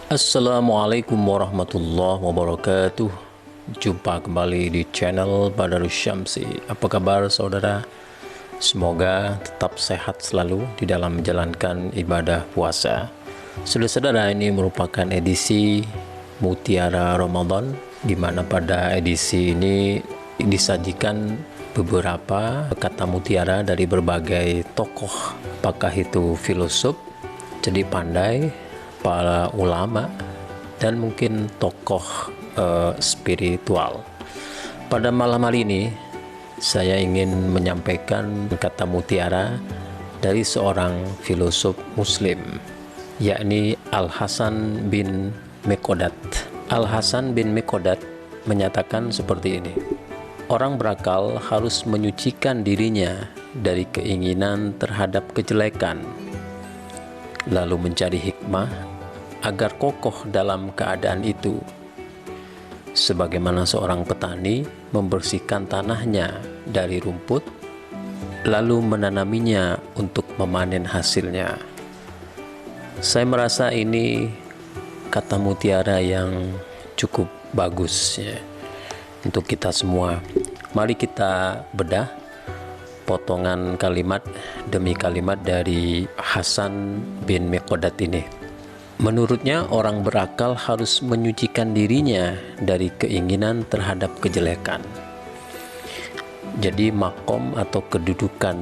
Assalamualaikum warahmatullahi wabarakatuh. Jumpa kembali di channel Badarus Syamsi. Apa kabar saudara? Semoga tetap sehat selalu di dalam menjalankan ibadah puasa. Saudara-saudara, ini merupakan edisi Mutiara Ramadan, di mana pada edisi ini disajikan beberapa kata mutiara dari berbagai tokoh, apakah itu filosof, jadi pandai, para ulama, dan mungkin tokoh spiritual. Pada malam hari ini saya ingin menyampaikan kata mutiara dari seorang filosof muslim, yakni Al-Hasan bin Meqdad. Al-Hasan bin Meqdad menyatakan seperti ini: orang berakal harus menyucikan dirinya dari keinginan terhadap kejelekan, lalu mencari hikmah agar kokoh dalam keadaan itu, sebagaimana seorang petani membersihkan tanahnya dari rumput lalu menanaminya untuk memanen hasilnya. Saya merasa ini kata mutiara yang cukup bagus ya, untuk kita semua. Mari kita bedah potongan kalimat demi kalimat dari Hasan bin Meqdad ini. Menurutnya, orang berakal harus menyucikan dirinya dari keinginan terhadap kejelekan. Jadi makom atau kedudukan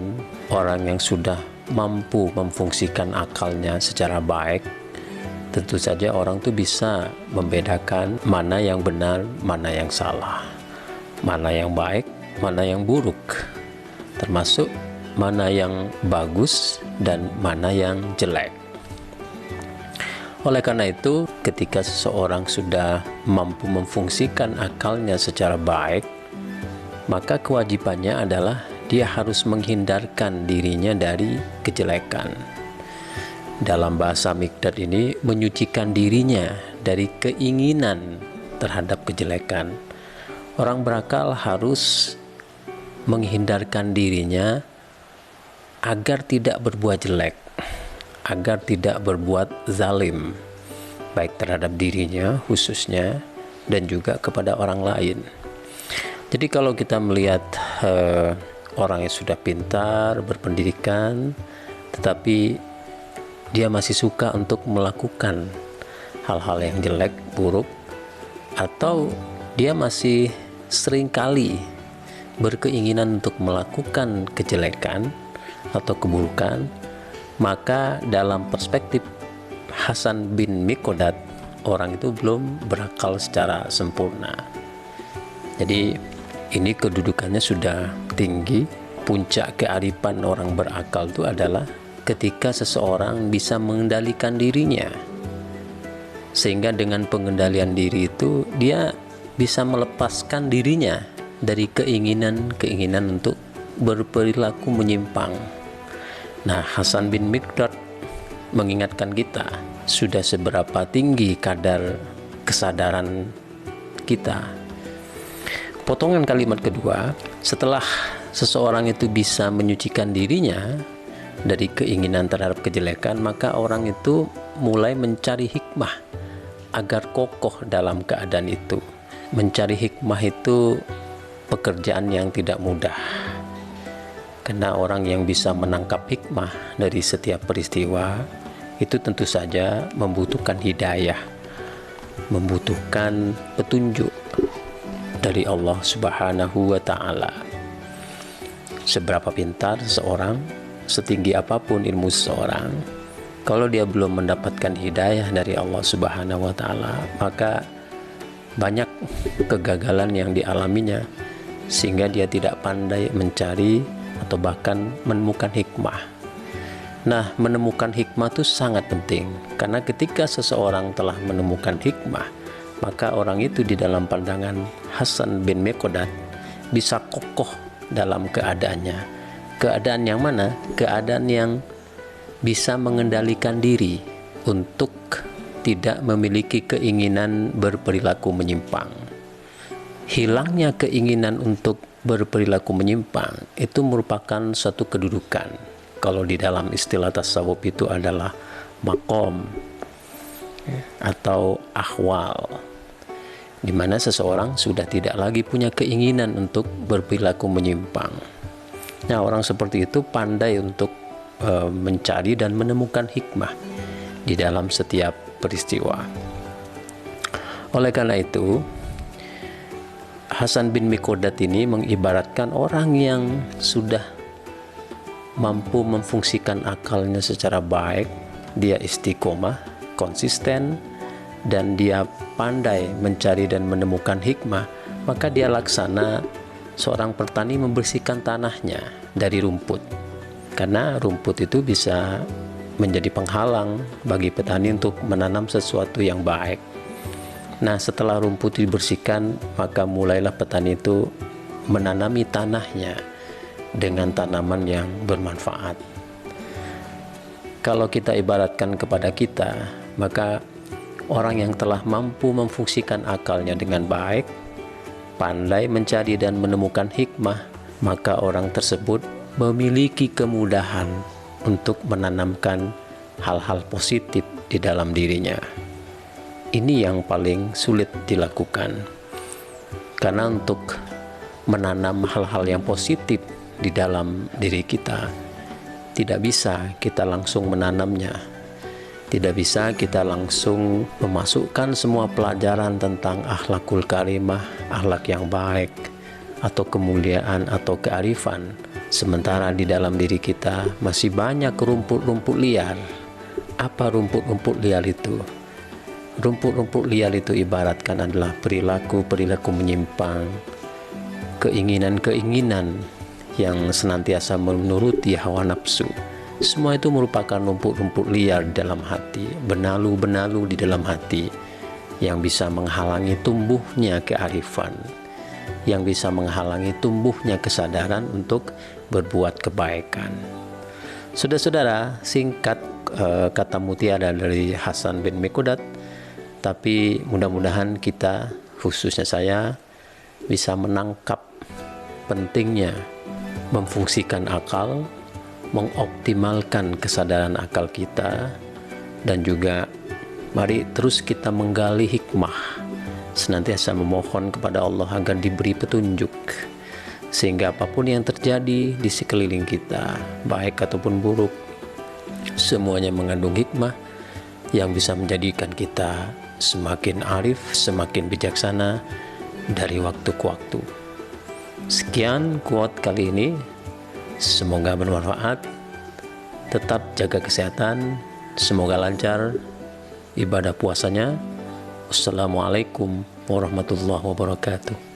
orang yang sudah mampu memfungsikan akalnya secara baik, tentu saja orang itu bisa membedakan mana yang benar, mana yang salah, mana yang baik, mana yang buruk, termasuk mana yang bagus dan mana yang jelek. Oleh karena itu, ketika seseorang sudah mampu memfungsikan akalnya secara baik, maka kewajibannya adalah dia harus menghindarkan dirinya dari kejelekan. Dalam bahasa Miqdad ini, menyucikan dirinya dari keinginan terhadap kejelekan. Orang berakal harus menghindarkan dirinya agar tidak berbuat jelek, agar tidak berbuat zalim, baik terhadap dirinya khususnya dan juga kepada orang lain. Jadi kalau kita melihat orang yang sudah pintar, berpendidikan, tetapi dia masih suka untuk melakukan hal-hal yang jelek, buruk, atau dia masih seringkali berkeinginan untuk melakukan kejelekan atau keburukan, maka dalam perspektif Hasan bin Meqdad, orang itu belum berakal secara sempurna. Jadi ini kedudukannya sudah tinggi. Puncak kearifan orang berakal itu adalah ketika seseorang bisa mengendalikan dirinya, sehingga dengan pengendalian diri itu dia bisa melepaskan dirinya dari keinginan untuk berperilaku menyimpang. Nah, Hasan bin Meqdad mengingatkan kita sudah seberapa tinggi kadar kesadaran kita. Potongan kalimat kedua, setelah seseorang itu bisa menyucikan dirinya dari keinginan terhadap kejelekan, maka orang itu mulai mencari hikmah agar kokoh dalam keadaan itu. Mencari hikmah itu pekerjaan yang tidak mudah, karena orang yang bisa menangkap hikmah dari setiap peristiwa itu tentu saja membutuhkan hidayah, membutuhkan petunjuk dari Allah Subhanahu wa Ta'ala. Seberapa pintar seseorang, setinggi apapun ilmu seseorang, kalau dia belum mendapatkan hidayah dari Allah Subhanahu wa Ta'ala, maka banyak kegagalan yang dialaminya, sehingga dia tidak pandai mencari atau bahkan menemukan hikmah. Nah, menemukan hikmah itu sangat penting, karena ketika seseorang telah menemukan hikmah, maka orang itu di dalam pandangan Hasan bin Meqdad bisa kokoh dalam keadaannya. Keadaan yang mana? Keadaan yang bisa mengendalikan diri untuk tidak memiliki keinginan berperilaku menyimpang. Hilangnya keinginan untuk berperilaku menyimpang itu merupakan suatu kedudukan. Kalau di dalam istilah tasawuf itu adalah makom, atau ahwal, di mana seseorang sudah tidak lagi punya keinginan untuk berperilaku menyimpang. Nah, orang seperti itu pandai untuk mencari dan menemukan hikmah di dalam setiap peristiwa. Oleh karena itu, Hasan bin Miqdad ini mengibaratkan orang yang sudah mampu memfungsikan akalnya secara baik, dia istiqomah, konsisten, dan dia pandai mencari dan menemukan hikmah, maka dia laksana seorang petani membersihkan tanahnya dari rumput. Karena rumput itu bisa menjadi penghalang bagi petani untuk menanam sesuatu yang baik. Nah, setelah rumput dibersihkan, maka mulailah petani itu menanami tanahnya dengan tanaman yang bermanfaat. Kalau kita ibaratkan kepada kita, maka orang yang telah mampu memfungsikan akalnya dengan baik, pandai mencari dan menemukan hikmah, maka orang tersebut memiliki kemudahan untuk menanamkan hal-hal positif di dalam dirinya. Ini yang paling sulit dilakukan, karena untuk menanam hal-hal yang positif di dalam diri kita, tidak bisa kita langsung menanamnya. Tidak bisa kita langsung memasukkan semua pelajaran tentang akhlakul karimah, akhlak yang baik, atau kemuliaan atau kearifan, sementara di dalam diri kita masih banyak rumput-rumput liar. Apa rumput-rumput liar itu? Rumput-rumput liar itu ibaratkan adalah perilaku-perilaku menyimpang, keinginan-keinginan yang senantiasa menuruti hawa nafsu. Semua itu merupakan rumput-rumput liar di dalam hati, benalu-benalu di dalam hati yang bisa menghalangi tumbuhnya kearifan, yang bisa menghalangi tumbuhnya kesadaran untuk berbuat kebaikan. Saudara-saudara, singkat kata mutiara dari Hasan bin Miqdad, tapi mudah-mudahan kita, khususnya saya, bisa menangkap pentingnya memfungsikan akal, mengoptimalkan kesadaran akal kita, dan juga mari terus kita menggali hikmah, senantiasa memohon kepada Allah agar diberi petunjuk, sehingga apapun yang terjadi di sekeliling kita, baik ataupun buruk, semuanya mengandung hikmah yang bisa menjadikan kita semakin arif, semakin bijaksana dari waktu ke waktu. Sekian quote kali ini, semoga bermanfaat. Tetap jaga kesehatan, semoga lancar ibadah puasanya. Wassalamualaikum warahmatullahi wabarakatuh.